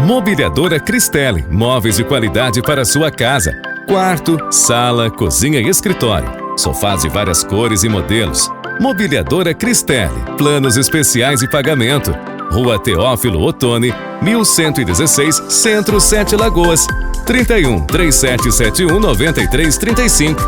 Mobiliadora Cristelli, móveis de qualidade para sua casa. Quarto, sala, cozinha e escritório. Sofás de várias cores e modelos. Mobiliadora Cristelli, planos especiais de pagamento. Rua Teófilo Otoni, 1116, Centro, 7 Lagoas. 31 3771 9335.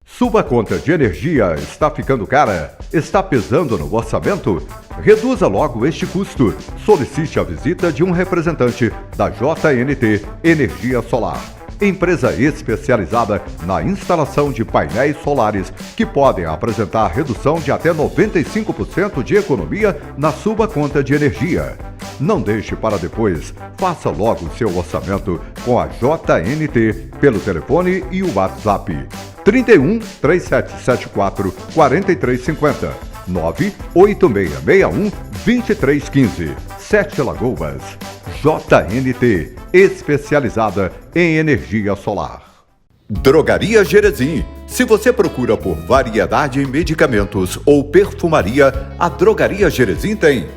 Sua conta de energia está ficando cara? Está pesando no orçamento? Reduza logo este custo. Solicite a visita de um representante da JNT Energia Solar, empresa especializada na instalação de painéis solares que podem apresentar redução de até 95% de economia na sua conta de energia. Não deixe para depois. Faça logo o seu orçamento com a JNT pelo telefone e o WhatsApp 31 3774 4350 98661 2315. 7 Lagoas. JNT, especializada em energia solar. Drogaria Jerezim. Se você procura por variedade em medicamentos ou perfumaria, a Drogaria Jerezim tem.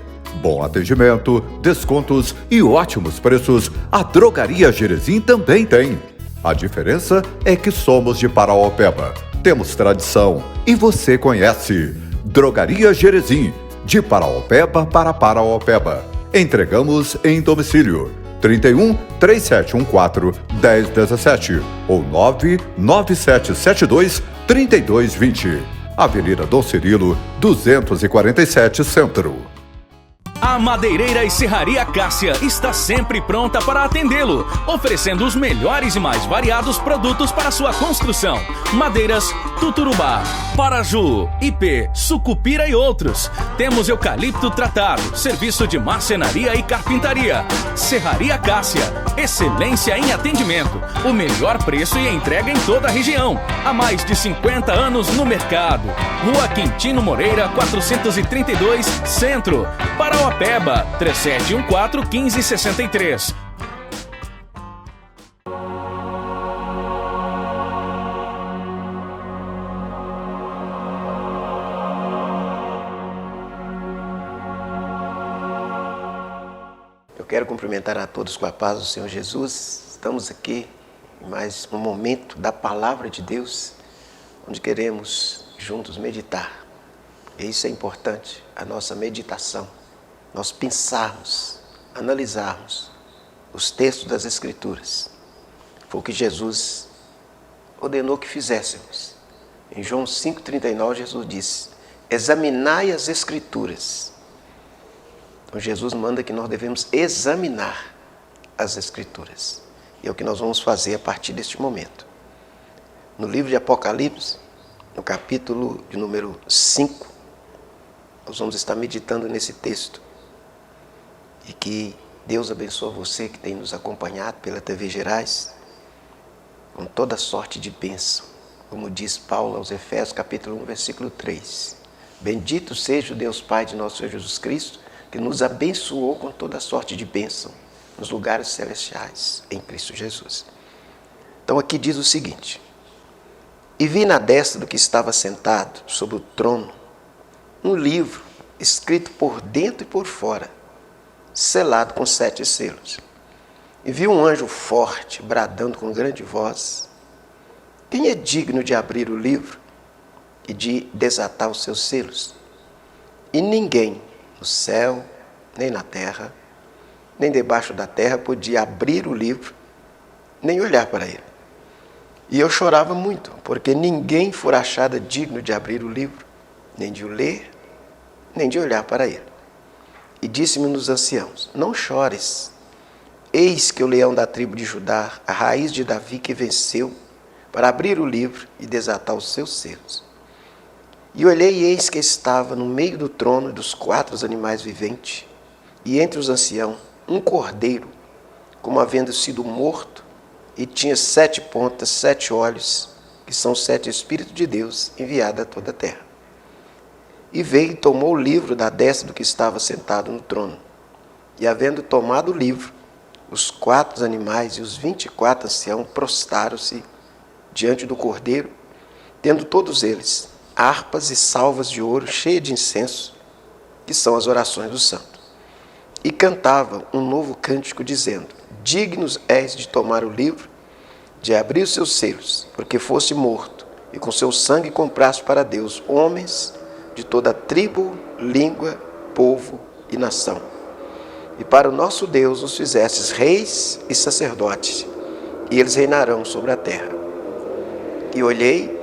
Bom atendimento, descontos e ótimos preços, a Drogaria Jerezim também tem. A diferença é que somos de Paraopeba. Temos tradição e você conhece. Drogaria Jerezim, de Paraopeba para Paraopeba. Entregamos em domicílio. 31 3714 1017 ou 99772 3220. Avenida Dom Cirilo, 247 Centro. A Madeireira e Serraria Cássia está sempre pronta para atendê-lo, oferecendo os melhores e mais variados produtos para sua construção. Madeiras Tuturubá, Paraju, Ipê, Sucupira e outros. Temos eucalipto tratado, serviço de marcenaria e carpintaria. Serraria Cássia, excelência em atendimento, o melhor preço e entrega em toda a região. Há mais de 50 anos no mercado. Rua Quintino Moreira, 432, Centro. Parauapeba, 3714-1563. Eu quero cumprimentar a todos com a paz do Senhor Jesus. Estamos aqui em mais um momento da Palavra de Deus, onde queremos juntos meditar. E isso é importante, a nossa meditação. Nós pensarmos, analisarmos os textos das Escrituras. Foi o que Jesus ordenou que fizéssemos. Em João 5,39, Jesus disse: examinai as Escrituras. Então Jesus manda que nós devemos examinar as Escrituras. E é o que nós vamos fazer a partir deste momento. No livro de Apocalipse, no capítulo de número 5, nós vamos estar meditando nesse texto. E que Deus abençoe você que tem nos acompanhado pela TV Gerais, com toda sorte de bênção. Como diz Paulo aos Efésios, capítulo 1, versículo 3. Bendito seja o Deus Pai de nosso Senhor Jesus Cristo, que nos abençoou com toda sorte de bênção nos lugares celestiais, em Cristo Jesus. Então aqui diz o seguinte: e vi na destra do que estava sentado sobre o trono um livro escrito por dentro e por fora, selado com 7 selos. E vi um anjo forte, bradando com grande voz: quem é digno de abrir o livro e de desatar os seus selos? E ninguém no céu, nem na terra, nem debaixo da terra podia abrir o livro, nem olhar para ele. E eu chorava muito, porque ninguém fora achado digno de abrir o livro, nem de o ler, nem de olhar para ele. E disse-me nos anciãos: não chores, eis que o leão da tribo de Judá, a raiz de Davi, que venceu, para abrir o livro e desatar os seus selos. E olhei, e eis que estava no meio do trono e dos 4 animais viventes, e entre os anciãos, um cordeiro, como havendo sido morto, e tinha 7 pontas, 7 olhos, que são 7 Espíritos de Deus, enviados a toda a terra. E veio e tomou o livro da destra do que estava sentado no trono. E havendo tomado o livro, os 4 animais e os 24 anciãos prostraram-se diante do cordeiro, tendo todos eles harpas e salvas de ouro cheias de incenso, que são as orações do santo. E cantava um novo cântico, dizendo: dignos és de tomar o livro, de abrir os seus selos, porque foste morto, e com seu sangue compraste para Deus homens de toda tribo, língua, povo e nação. E para o nosso Deus os fizestes reis e sacerdotes, e eles reinarão sobre a terra. E olhei,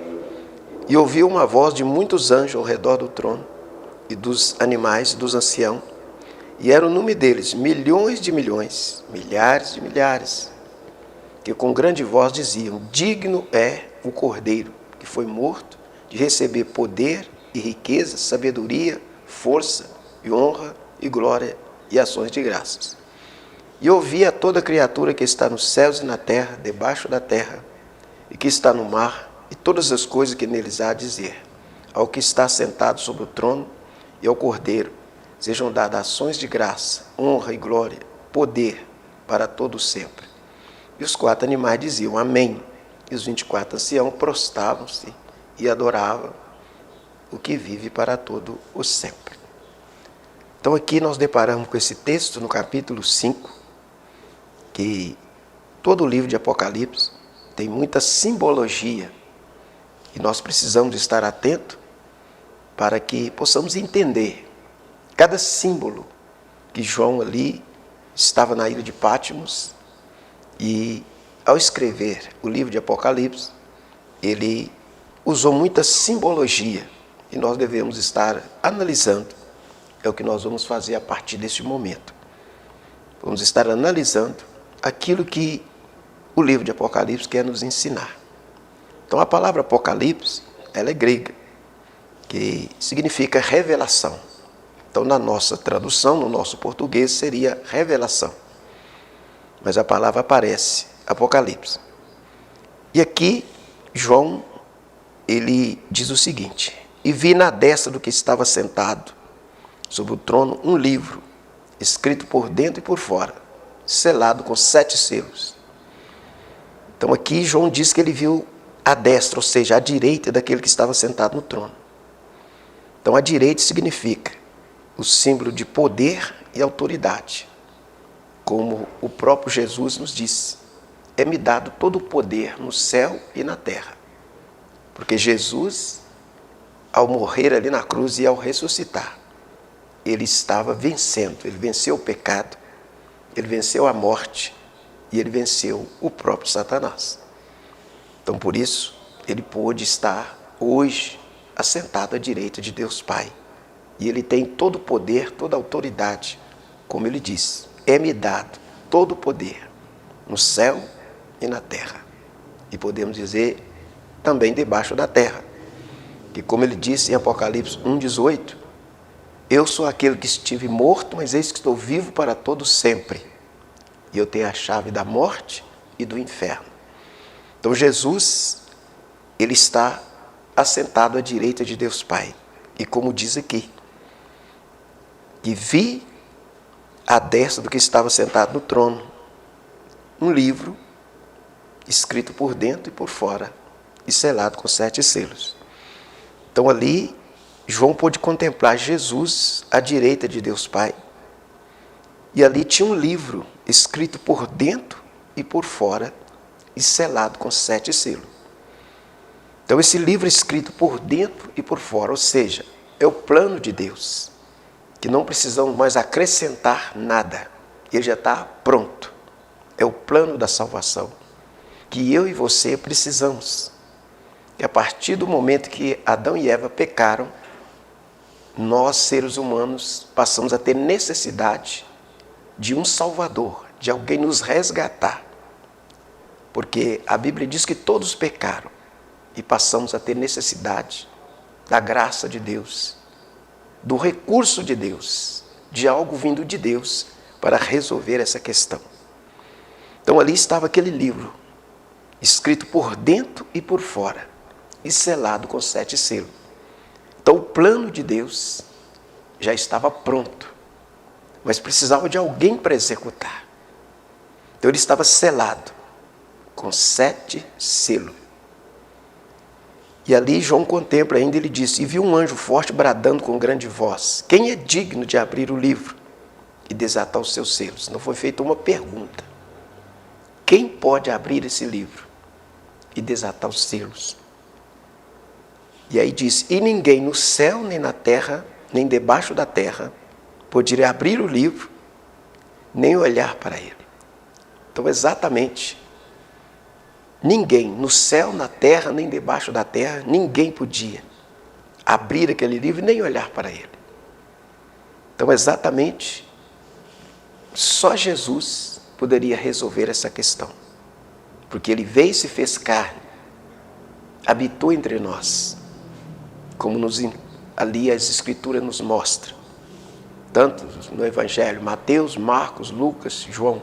e ouvi uma voz de muitos anjos ao redor do trono, e dos animais, dos anciãos, e era o número deles, milhões de milhões, milhares de milhares, que com grande voz diziam: digno é o Cordeiro, que foi morto, de receber poder e riqueza, sabedoria, força e honra e glória e ações de graças. E ouvi a toda criatura que está nos céus e na terra, debaixo da terra, e que está no mar, e todas as coisas que neles há a dizer, ao que está sentado sobre o trono e ao Cordeiro, sejam dadas ações de graça, honra e glória, poder para todo sempre. E os 4 animais diziam: amém. E os 24 anciãos prostravam-se e adoravam o que vive para todo o sempre. Então aqui nós deparamos com esse texto no capítulo 5, que todo o livro de Apocalipse tem muita simbologia, e nós precisamos estar atentos para que possamos entender cada símbolo que João ali estava na ilha de Patmos, e ao escrever o livro de Apocalipse, ele usou muita simbologia, e nós devemos estar analisando. É o que nós vamos fazer a partir deste momento. Vamos estar analisando aquilo que o livro de Apocalipse quer nos ensinar. Então a palavra Apocalipse, ela é grega, que significa revelação. Então na nossa tradução, no nosso português, seria revelação. Mas a palavra aparece, Apocalipse. E aqui, João, ele diz o seguinte: e vi na destra do que estava sentado sobre o trono um livro, escrito por dentro e por fora, selado com 7 selos. Então aqui João diz que ele viu a destra, ou seja, a direita daquele que estava sentado no trono. Então a direita significa o símbolo de poder e autoridade. Como o próprio Jesus nos disse: é-me dado todo o poder no céu e na terra. Porque Jesus, ao morrer ali na cruz e ao ressuscitar, ele estava vencendo, ele venceu o pecado, ele venceu a morte e ele venceu o próprio Satanás. Então, por isso, ele pôde estar hoje assentado à direita de Deus Pai. E ele tem todo o poder, toda a autoridade, como ele disse: é-me dado todo o poder no céu e na terra. E podemos dizer também debaixo da terra, que como ele disse em Apocalipse 1,18, eu sou aquele que estive morto, mas eis que estou vivo para todo sempre. E eu tenho a chave da morte e do inferno. Então Jesus, ele está assentado à direita de Deus Pai. E como diz aqui, que vi à destra do que estava sentado no trono um livro escrito por dentro e por fora e selado com 7 selos. Então ali João pôde contemplar Jesus à direita de Deus Pai. E ali tinha um livro escrito por dentro e por fora e selado com 7 selos. Então esse livro escrito por dentro e por fora, ou seja, é o plano de Deus, que não precisamos mais acrescentar nada, ele já está pronto. É o plano da salvação, que eu e você precisamos. E a partir do momento que Adão e Eva pecaram, nós, seres humanos, passamos a ter necessidade de um Salvador, de alguém nos resgatar. Porque a Bíblia diz que todos pecaram e passamos a ter necessidade da graça de Deus, do recurso de Deus, de algo vindo de Deus para resolver essa questão. Então ali estava aquele livro, escrito por dentro e por fora, e selado com 7 selos. Então o plano de Deus já estava pronto, mas precisava de alguém para executar. Então ele estava selado com 7 selos. E ali João contempla ainda, ele diz: e viu um anjo forte bradando com grande voz: quem é digno de abrir o livro e desatar os seus selos? Não foi feita uma pergunta. Quem pode abrir esse livro e desatar os selos? E aí diz: e ninguém no céu, nem na terra, nem debaixo da terra, poderia abrir o livro, nem olhar para ele. Então, exatamente, ninguém no céu, na terra, nem debaixo da terra, ninguém podia abrir aquele livro e nem olhar para ele. Então, exatamente, só Jesus poderia resolver essa questão. Porque ele veio e se fez carne, habitou entre nós, como ali as Escrituras nos mostram. Tanto no Evangelho, Mateus, Marcos, Lucas, João,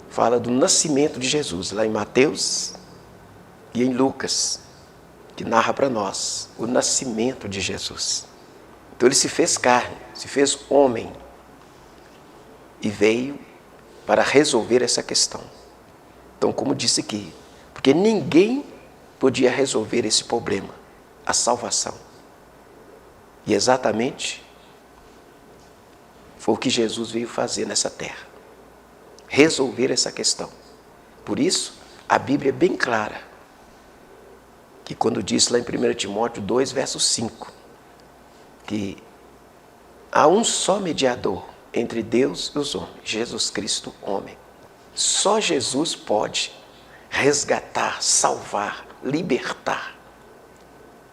fala do nascimento de Jesus, lá em Mateus e em Lucas, que narra para nós o nascimento de Jesus. Então ele se fez carne, se fez homem e veio para resolver essa questão. Então, como disse aqui, porque ninguém podia resolver esse problema, a salvação. E exatamente foi o que Jesus veio fazer nessa terra. Resolver essa questão. Por isso, a Bíblia é bem clara, que quando diz lá em 1 Timóteo 2, verso 5, que há um só mediador entre Deus e os homens, Jesus Cristo, homem. Só Jesus pode resgatar, salvar, libertar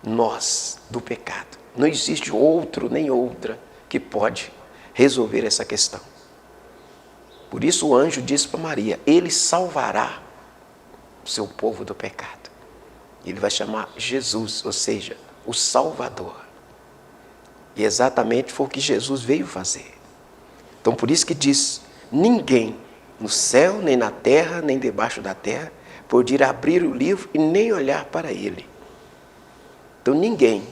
nós do pecado. Não existe outro nem outra que pode resolver essa questão. Por isso o anjo disse para Maria: ele salvará o seu povo do pecado. Ele vai chamar Jesus, ou seja, o Salvador. E exatamente foi o que Jesus veio fazer. Então por isso que diz: ninguém no céu, nem na terra, nem debaixo da terra, podia abrir o livro e nem olhar para ele. Então ninguém,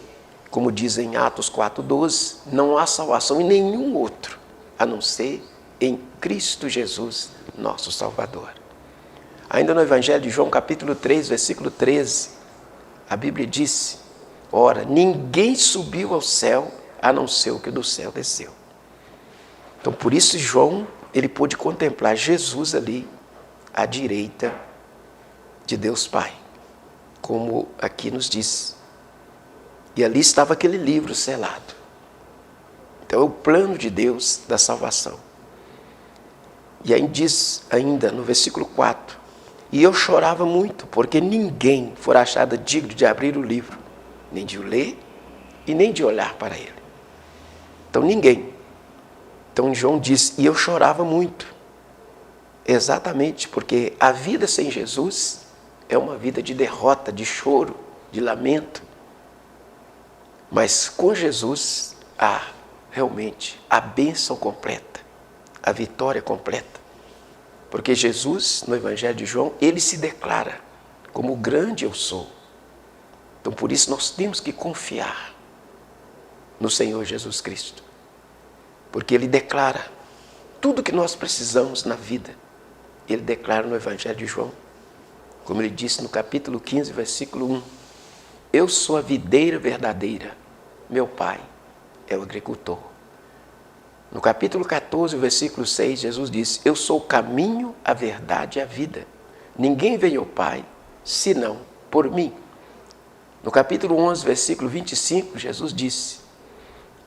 como diz em Atos 4,12, não há salvação em nenhum outro, a não ser em Cristo Jesus, nosso Salvador. Ainda no Evangelho de João, capítulo 3, versículo 13, a Bíblia disse: ora, ninguém subiu ao céu, a não ser o que do céu desceu. Então, por isso João, ele pôde contemplar Jesus ali, à direita de Deus Pai, como aqui nos diz. E ali estava aquele livro selado. Então é o plano de Deus da salvação. E aí diz ainda no versículo 4, e eu chorava muito, porque ninguém fora achado digno de abrir o livro, nem de o ler e nem de olhar para ele. Então ninguém. Então João diz: e eu chorava muito. Exatamente, porque a vida sem Jesus é uma vida de derrota, de choro, de lamento. Mas com Jesus há realmente a bênção completa, a vitória completa. Porque Jesus, no Evangelho de João, ele se declara como o grande eu sou. Então por isso nós temos que confiar no Senhor Jesus Cristo. Porque ele declara tudo que nós precisamos na vida. Ele declara no Evangelho de João, como ele disse no capítulo 15, versículo 1. Eu sou a videira verdadeira, meu pai é o agricultor. No capítulo 14, versículo 6, Jesus disse: eu sou o caminho, a verdade e a vida. Ninguém vem ao Pai, senão por mim. No capítulo 11, versículo 25, Jesus disse: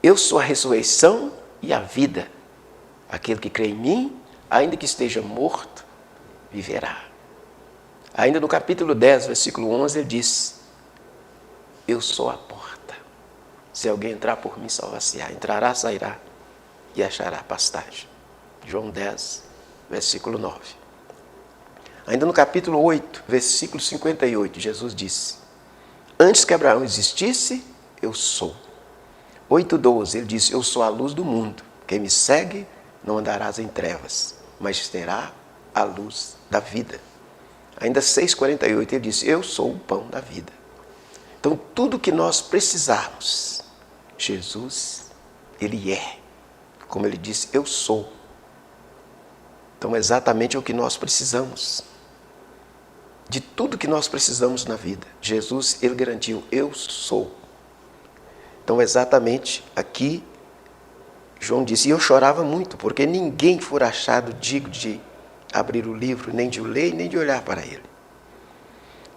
eu sou a ressurreição e a vida. Aquele que crê em mim, ainda que esteja morto, viverá. Ainda no capítulo 10, versículo 11, ele diz: eu sou a porta. Se alguém entrar por mim, salvar-se-á. Entrará, sairá e achará pastagem. João 10, versículo 9. Ainda no capítulo 8, versículo 58, Jesus disse: antes que Abraão existisse, eu sou. 8,12, ele disse: eu sou a luz do mundo. Quem me segue não andarás em trevas, mas terá a luz da vida. Ainda 6,48, ele disse: eu sou o pão da vida. Então tudo que nós precisarmos, Jesus, ele é. Como ele disse: eu sou. Então exatamente é o que nós precisamos. de tudo que nós precisamos na vida. Jesus, ele garantiu, eu sou. Então, exatamente aqui, João disse, e eu chorava muito, porque ninguém for achado digno de abrir o livro, nem de o ler, nem de olhar para ele.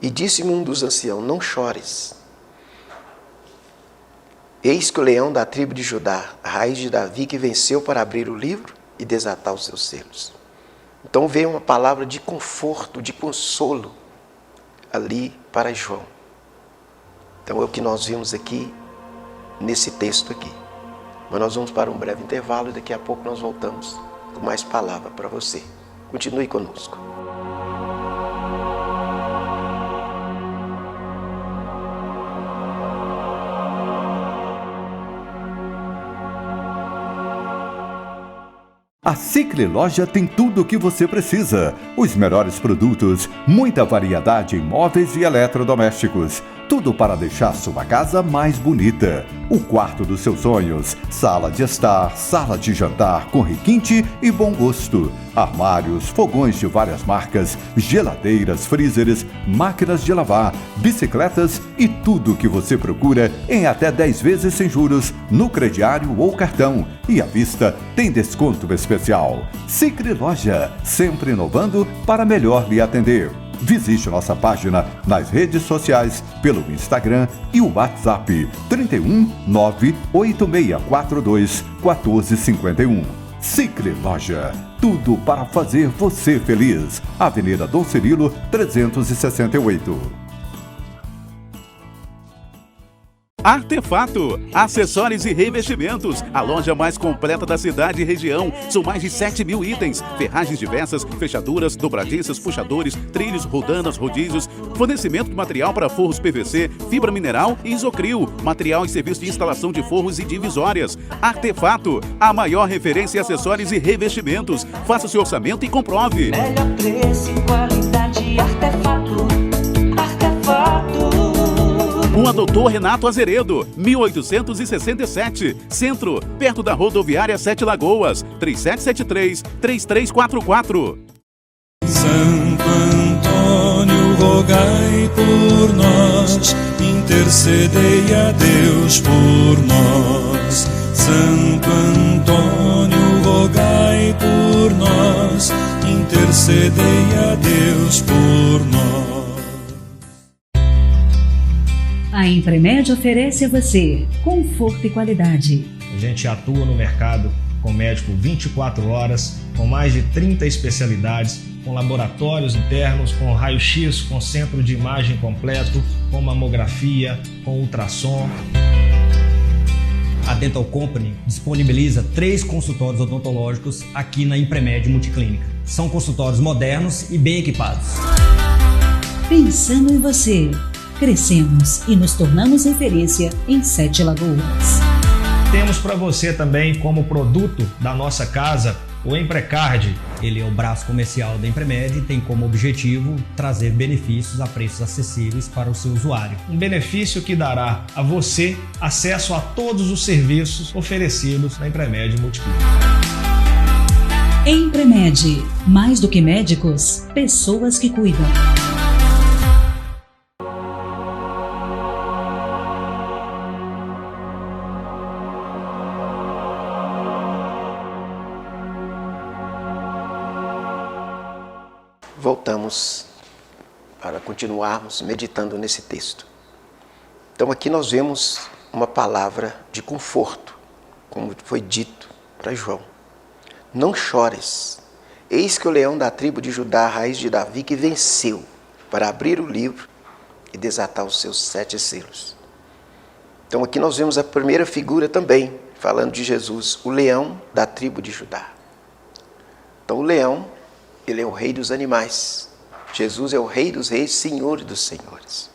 E disse-me um dos anciãos, não chores. Eis que o leão da tribo de Judá, a raiz de Davi, que venceu para abrir o livro e desatar os seus selos. Então veio uma palavra de conforto, de consolo ali para João. Então é o que nós vimos aqui nesse texto aqui. Mas nós vamos para um breve intervalo e daqui a pouco nós voltamos com mais palavra para você. Continue conosco. A Sicre Loja tem tudo o que você precisa. Os melhores produtos, muita variedade em móveis e eletrodomésticos. Tudo para deixar sua casa mais bonita. O quarto dos seus sonhos, sala de estar, sala de jantar com requinte e bom gosto. Armários, fogões de várias marcas, geladeiras, freezers, máquinas de lavar, bicicletas e tudo o que você procura em até 10 vezes sem juros no crediário ou cartão. E à vista tem desconto especial. Sicre Loja, sempre inovando para melhor lhe atender. Visite nossa página nas redes sociais pelo Instagram e o WhatsApp 31 98642 1451. Sicre Loja, tudo para fazer você feliz. Avenida Dom Cirilo 368. Artefato, acessórios e revestimentos, a loja mais completa da cidade e região. São mais de 7.000 itens, ferragens diversas, fechaduras, dobradiças, puxadores, trilhos, rodanas, rodízios, fornecimento de material para forros PVC, fibra mineral e isocril, material e serviço de instalação de forros e divisórias. Artefato, a maior referência em acessórios e revestimentos. Faça seu orçamento e comprove. Melhor preço e qualidade, Artefato, Artefato. Rua Doutor Renato Azeredo, 1867, Centro, perto da rodoviária 7 Lagoas, 3773-3344. Santo Antônio, rogai por nós, intercedei a Deus por nós. Santo Antônio, rogai por nós, intercedei a Deus por nós. A Empremed oferece a você conforto e qualidade. A gente atua no mercado com médico 24 horas, com mais de 30 especialidades, com laboratórios internos, com raio-x, com centro de imagem completo, com mamografia, com ultrassom. A Dental Company disponibiliza 3 consultórios odontológicos aqui na Empremed Multiclínica. São consultórios modernos e bem equipados. Pensando em você, crescemos e nos tornamos referência em 7 Lagoas. Temos para você também como produto da nossa casa o Emprecard. Ele é o braço comercial da Empremed e tem como objetivo trazer benefícios a preços acessíveis para o seu usuário. Um benefício que dará a você acesso a todos os serviços oferecidos na Empremed Multiclínica. Empremed, mais do que médicos, pessoas que cuidam. Voltamos para continuarmos meditando nesse texto. Então aqui nós vemos uma palavra de conforto, como foi dito para João. Não chores, eis que o leão da tribo de Judá, a raiz de Davi, que venceu para abrir o livro e desatar os seus 7 selos. Então aqui nós vemos a primeira figura também, falando de Jesus, o leão da tribo de Judá. Então o leão, ele é o rei dos animais. Jesus é o rei dos reis, senhor dos senhores.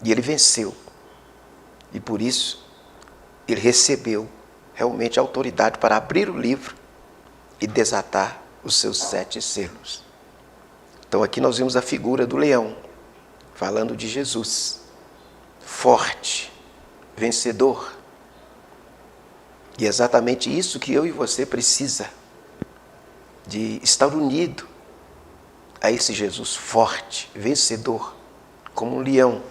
E ele venceu. E por isso, ele recebeu realmente a autoridade para abrir o livro e desatar os seus 7 selos. Então aqui nós vemos a figura do leão, falando de Jesus. Forte, vencedor. E é exatamente isso que eu e você precisa, de estar unido a esse Jesus forte, vencedor, como um leão.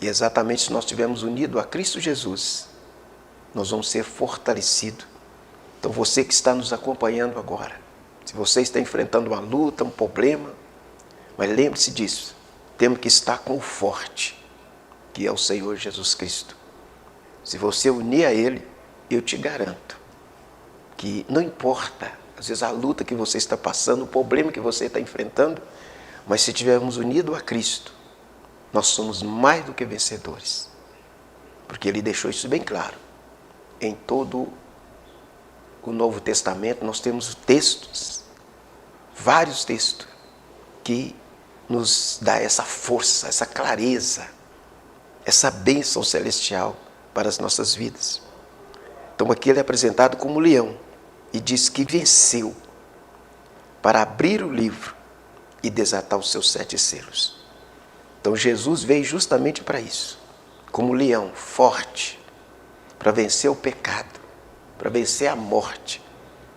E exatamente se nós estivermos unidos a Cristo Jesus, nós vamos ser fortalecidos. Então você que está nos acompanhando agora, se você está enfrentando uma luta, um problema, mas lembre-se disso, temos que estar com o forte, que é o Senhor Jesus Cristo. Se você unir a Ele, eu te garanto que não importa, às vezes a luta que você está passando, o problema que você está enfrentando, mas se estivermos unidos a Cristo, nós somos mais do que vencedores. Porque Ele deixou isso bem claro. Em todo o Novo Testamento nós temos textos, vários textos, que nos dá essa força, essa clareza, essa bênção celestial para as nossas vidas. Então aqui ele é apresentado como leão e diz que venceu para abrir o livro e desatar os seus 7 selos. Então Jesus veio justamente para isso, como leão forte, para vencer o pecado, para vencer a morte,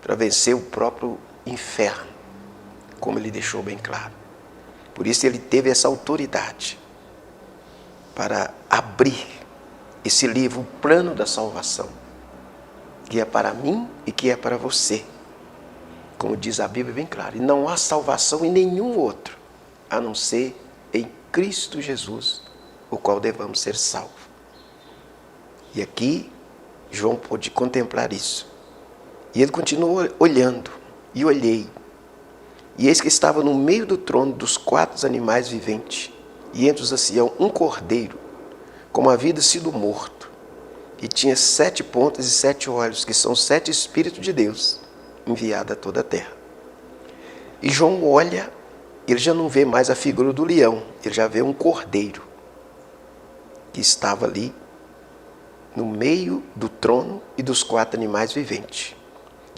para vencer o próprio inferno, como ele deixou bem claro. Por isso ele teve essa autoridade para abrir esse livro, o plano da salvação, que é para mim e que é para você. Como diz a Bíblia bem claro, e não há salvação em nenhum outro, a não ser em Cristo Jesus, o qual devamos ser salvos. E aqui João pôde contemplar isso. E ele continuou olhando, e olhei. E eis que estava no meio do trono dos 4 animais viventes, e entre os anciãos um cordeiro, como havia sido morto, e tinha 7 pontas e 7 olhos, que são 7 Espíritos de Deus, enviados a toda a terra. E João olha, ele já não vê mais a figura do leão, ele já vê um cordeiro, que estava ali, no meio do trono e dos 4 animais viventes,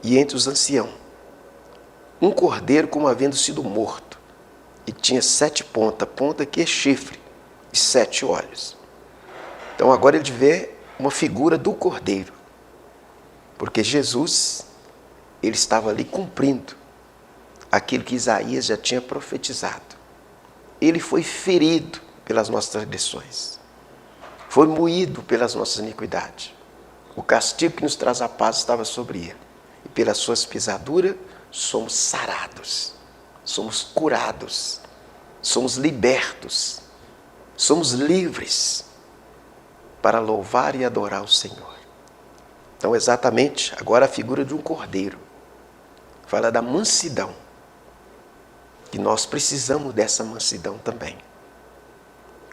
e entre os anciãos, um cordeiro como havendo sido morto, e tinha 7 pontas, ponta que é chifre, e 7 olhos. Então agora ele vê uma figura do cordeiro, porque Jesus, ele estava ali cumprindo aquilo que Isaías já tinha profetizado. Ele foi ferido pelas nossas transgressões, foi moído pelas nossas iniquidades. O castigo que nos traz a paz estava sobre ele, e pelas suas pisaduras somos sarados, somos curados, somos libertos, somos livres para louvar e adorar o Senhor. Então exatamente agora a figura de um cordeiro fala da mansidão, que nós precisamos dessa mansidão também.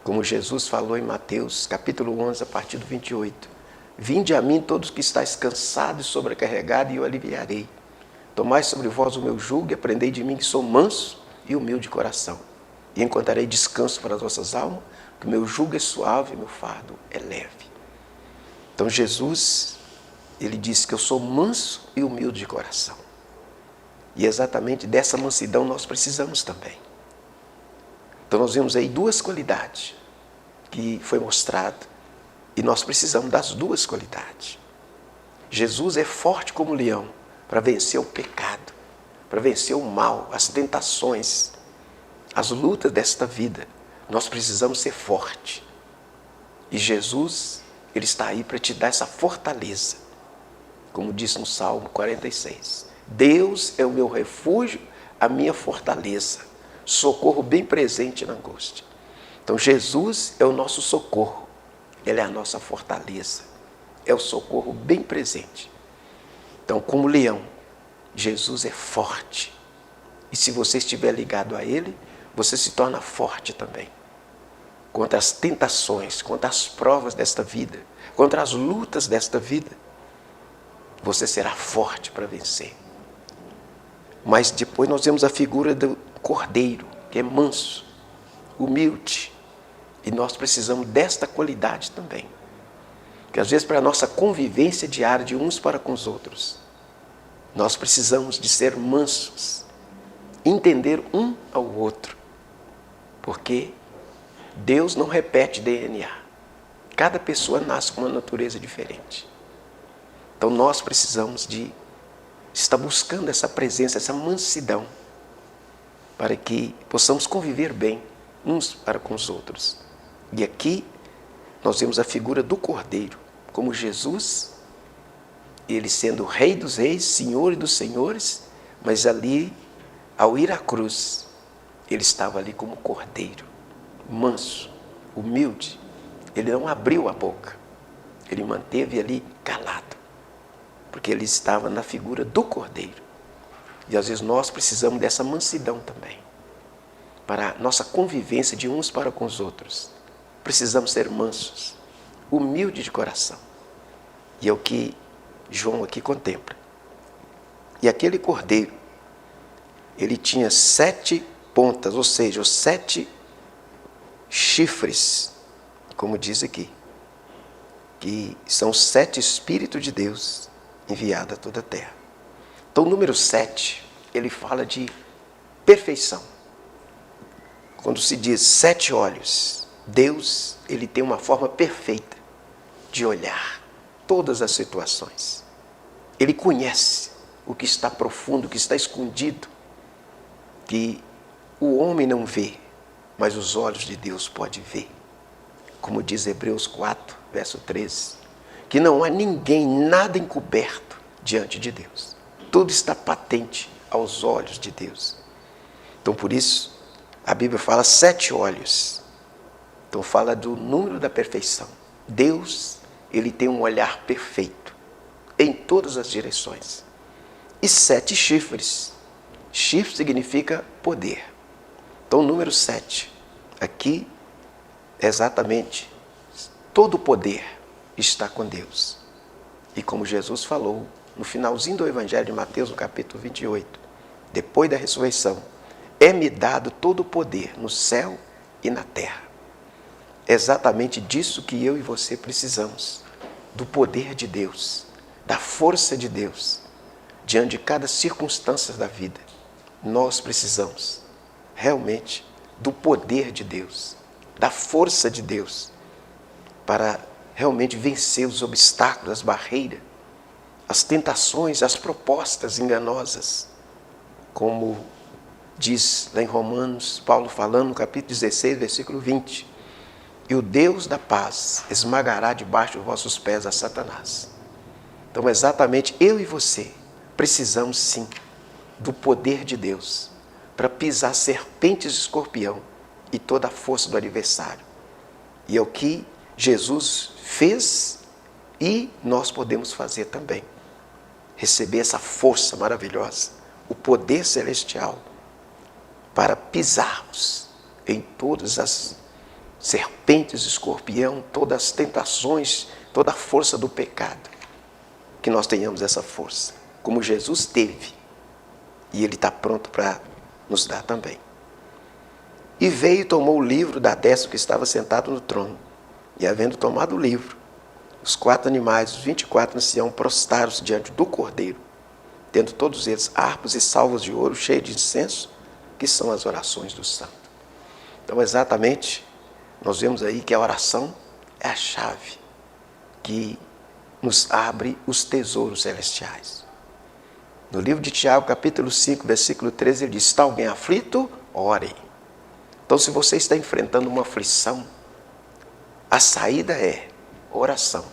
Como Jesus falou em Mateus capítulo 11, a partir do 28. Vinde a mim todos que estáis cansados e sobrecarregados, e eu aliviarei. Tomai sobre vós o meu jugo e aprendei de mim, que sou manso e humilde de coração. E encontrarei descanso para as vossas almas, que o meu jugo é suave e o meu fardo é leve. Então Jesus, ele disse que eu sou manso e humilde de coração. E exatamente dessa mansidão nós precisamos também. Então nós vemos aí 2 qualidades que foi mostrado, e nós precisamos das 2 qualidades. Jesus é forte como leão para vencer o pecado, para vencer o mal, as tentações, as lutas desta vida. Nós precisamos ser fortes. E Jesus, ele está aí para te dar essa fortaleza. Como diz no Salmo 46. Deus é o meu refúgio, a minha fortaleza, socorro bem presente na angústia. Então Jesus é o nosso socorro, ele é a nossa fortaleza, é o socorro bem presente. Então, como leão, Jesus é forte. E se você estiver ligado a ele, você se torna forte também. Contra as tentações, contra as provas desta vida, contra as lutas desta vida, você será forte para vencer. Mas depois nós vemos a figura do cordeiro, que é manso, humilde. E nós precisamos desta qualidade também. Porque às vezes para a nossa convivência diária de uns para com os outros, nós precisamos de ser mansos, entender um ao outro. Porque Deus não repete DNA. Cada pessoa nasce com uma natureza diferente. Então nós precisamos de estar buscando essa presença, essa mansidão, para que possamos conviver bem uns para com os outros. E aqui nós vemos a figura do Cordeiro, como Jesus, ele sendo Rei dos Reis, Senhor dos Senhores, mas ali, ao ir à cruz, ele estava ali como Cordeiro, manso, humilde. Ele não abriu a boca, ele manteve ali calado, porque ele estava na figura do Cordeiro. E às vezes nós precisamos dessa mansidão também, para a nossa convivência de uns para com os outros. Precisamos ser mansos, humildes de coração. E é o que João aqui contempla. E aquele cordeiro, ele tinha 7 pontas, ou seja, os 7 chifres, como diz aqui, que são os 7 Espíritos de Deus enviados a toda a terra. Então o número 7, ele fala de perfeição. Quando se diz 7 olhos, Deus, ele tem uma forma perfeita de olhar todas as situações. Ele conhece o que está profundo, o que está escondido, que o homem não vê, mas os olhos de Deus podem ver. Como diz Hebreus 4, verso 13, que não há ninguém, nada encoberto diante de Deus. Tudo está patente aos olhos de Deus. Então, por isso, a Bíblia fala 7 olhos. Então, fala do número da perfeição. Deus, ele tem um olhar perfeito em todas as direções. E 7 chifres. Chifre significa poder. Então, o número 7, aqui, exatamente, todo o poder está com Deus. E como Jesus falou, no finalzinho do Evangelho de Mateus, no capítulo 28, depois da ressurreição, é-me dado todo o poder no céu e na terra. É exatamente disso que eu e você precisamos, do poder de Deus, da força de Deus, diante de cada circunstância da vida. Nós precisamos realmente do poder de Deus, da força de Deus, para realmente vencer os obstáculos, as barreiras, as tentações, as propostas enganosas, como diz lá em Romanos, Paulo falando no capítulo 16, versículo 20, e o Deus da paz esmagará debaixo dos vossos pés a Satanás. Então, exatamente, eu e você precisamos sim do poder de Deus para pisar serpentes e escorpião e toda a força do adversário. E é o que Jesus fez e nós podemos fazer também. Receber essa força maravilhosa, o poder celestial, para pisarmos em todas as serpentes, escorpião, todas as tentações, toda a força do pecado. Que nós tenhamos essa força, como Jesus teve. E Ele está pronto para nos dar também. E veio e tomou o livro da destra que estava sentado no trono. E havendo tomado o livro, os 4 animais, os 24 anciãos, prostraram-se diante do Cordeiro, tendo todos eles harpas e salvas de ouro, cheios de incenso, que são as orações do santo. Então, exatamente, nós vemos aí que a oração é a chave que nos abre os tesouros celestiais. No livro de Tiago, capítulo 5, versículo 13, ele diz, está alguém aflito? Ore. Então, se você está enfrentando uma aflição, a saída é oração.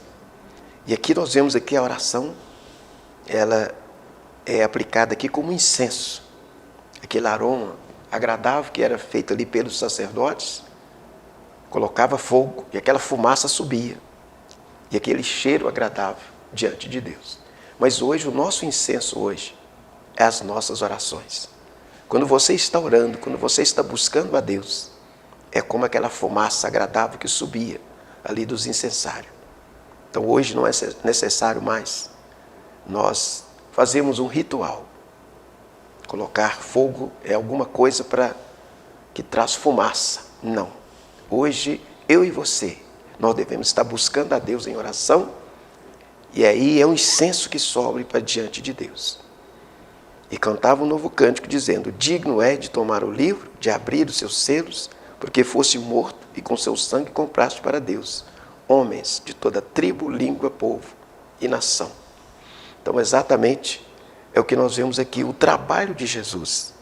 E aqui nós vemos aqui a oração, ela é aplicada aqui como incenso. Aquele aroma agradável que era feito ali pelos sacerdotes, colocava fogo e aquela fumaça subia. E aquele cheiro agradável diante de Deus. Mas hoje, o nosso incenso hoje é as nossas orações. Quando você está orando, quando você está buscando a Deus, é como aquela fumaça agradável que subia ali dos incensários. Então hoje não é necessário mais nós fazermos um ritual. Colocar fogo é alguma coisa que traz fumaça. Não. Hoje, eu e você, nós devemos estar buscando a Deus em oração, e aí é um incenso que sobe para diante de Deus. E cantava um novo cântico dizendo, digno é de tomar o livro, de abrir os seus selos, porque fosse morto e com seu sangue compraste para Deus homens de toda tribo, língua, povo e nação. Então, exatamente, é o que nós vemos aqui, o trabalho de Jesus.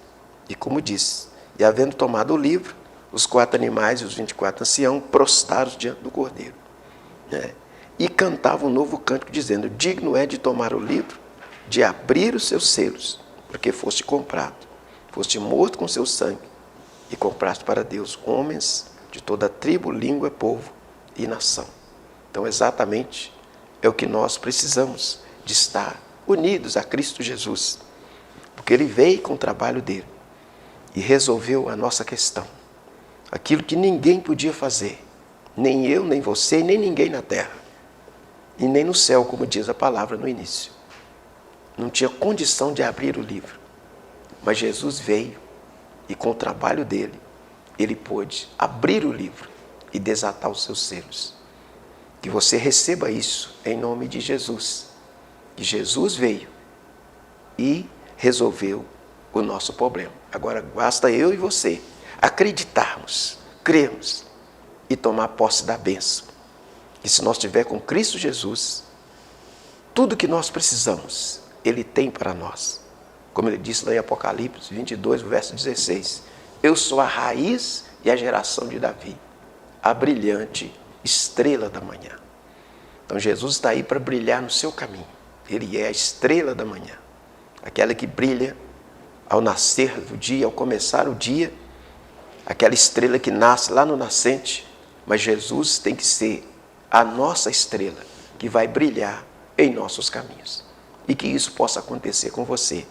E como disse, E havendo tomado o livro, os 4 animais e os 24 anciãos prostrados diante do Cordeiro, né? E cantavam um novo cântico, dizendo: digno é de tomar o livro, de abrir os seus selos, porque foste comprado, foste morto com seu sangue, e compraste para Deus homens de toda tribo, língua, povo e nação. Então, exatamente é o que nós precisamos, de estar unidos a Cristo Jesus, porque Ele veio com o trabalho dele e resolveu a nossa questão. Aquilo que ninguém podia fazer, nem eu, nem você, nem ninguém na terra, e nem no céu, como diz a palavra no início. Não tinha condição de abrir o livro, mas Jesus veio e com o trabalho dele, ele pôde abrir o livro e desatar os seus selos. Que você receba isso em nome de Jesus. Que Jesus veio e resolveu o nosso problema. Agora basta eu e você acreditarmos, crermos e tomar posse da bênção. E se nós estiver com Cristo Jesus, tudo que nós precisamos, Ele tem para nós. Como Ele disse lá em Apocalipse 22, verso 16. Eu sou a raiz e a geração de Davi, a brilhante estrela da manhã. Então Jesus está aí para brilhar no seu caminho. Ele é a estrela da manhã, aquela que brilha ao nascer do dia, ao começar o dia, aquela estrela que nasce lá no nascente, mas Jesus tem que ser a nossa estrela que vai brilhar em nossos caminhos. E que isso possa acontecer com você.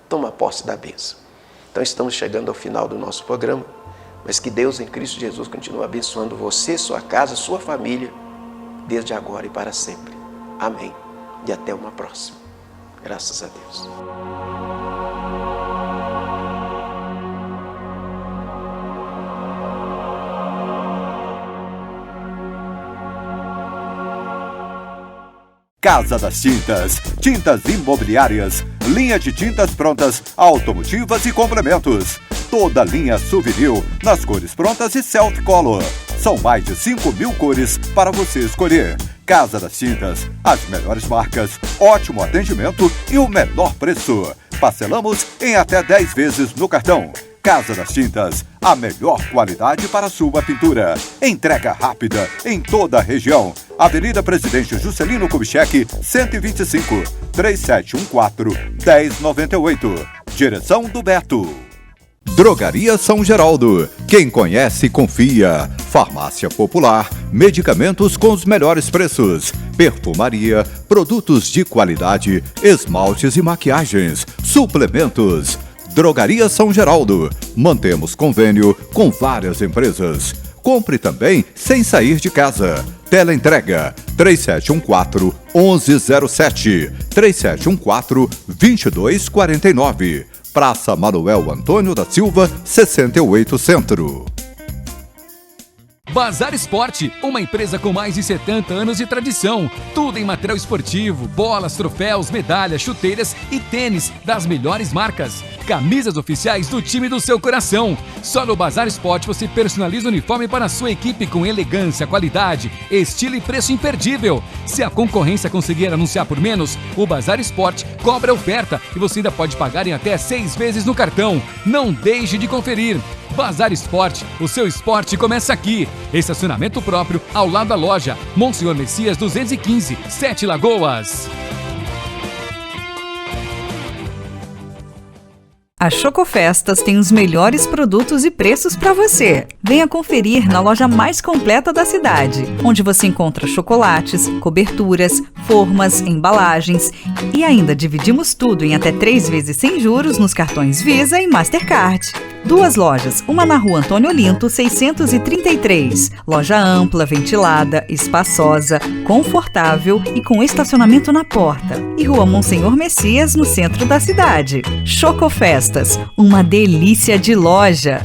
Toma posse da bênção. Então estamos chegando ao final do nosso programa, mas que Deus em Cristo Jesus continue abençoando você, sua casa, sua família, desde agora e para sempre. Amém. E até uma próxima. Graças a Deus. Casa das Tintas, tintas imobiliárias, linha de tintas prontas, automotivas e complementos. Toda linha Souvenir nas cores prontas e Celt Color. São mais de 5.000 cores para você escolher. Casa das Tintas, as melhores marcas, ótimo atendimento e o menor preço. Parcelamos em até 10 vezes no cartão. Casa das Tintas, a melhor qualidade para sua pintura. Entrega rápida em toda a região. Avenida Presidente Juscelino Kubitschek, 125, 3714-1098. Direção do Beto. Drogaria São Geraldo. Quem conhece, confia. Farmácia Popular, medicamentos com os melhores preços. Perfumaria, produtos de qualidade, esmaltes e maquiagens, suplementos. Drogaria São Geraldo. Mantemos convênio com várias empresas. Compre também sem sair de casa. Teleentrega 3714-1107, 3714-2249. Praça Manuel Antônio da Silva, 68 Centro. Bazar Esporte, uma empresa com mais de 70 anos de tradição. Tudo em material esportivo, bolas, troféus, medalhas, chuteiras e tênis das melhores marcas. Camisas oficiais do time do seu coração. Só no Bazar Esporte você personaliza o uniforme para a sua equipe com elegância, qualidade, estilo e preço imperdível. Se a concorrência conseguir anunciar por menos, o Bazar Esporte cobra a oferta e você ainda pode pagar em até 6 vezes no cartão. Não deixe de conferir. Bazar Esporte, o seu esporte começa aqui. Estacionamento próprio ao lado da loja. Monsenhor Messias 215, 7 Lagoas. A Chocofestas tem os melhores produtos e preços para você. Venha conferir na loja mais completa da cidade, onde você encontra chocolates, coberturas, formas, embalagens e ainda dividimos tudo em até 3 vezes sem juros nos cartões Visa e Mastercard. 2 lojas, uma na Rua Antônio Olinto, 633. Loja ampla, ventilada, espaçosa, confortável e com estacionamento na porta. E Rua Monsenhor Messias, no centro da cidade. Chocofestas, uma delícia de loja.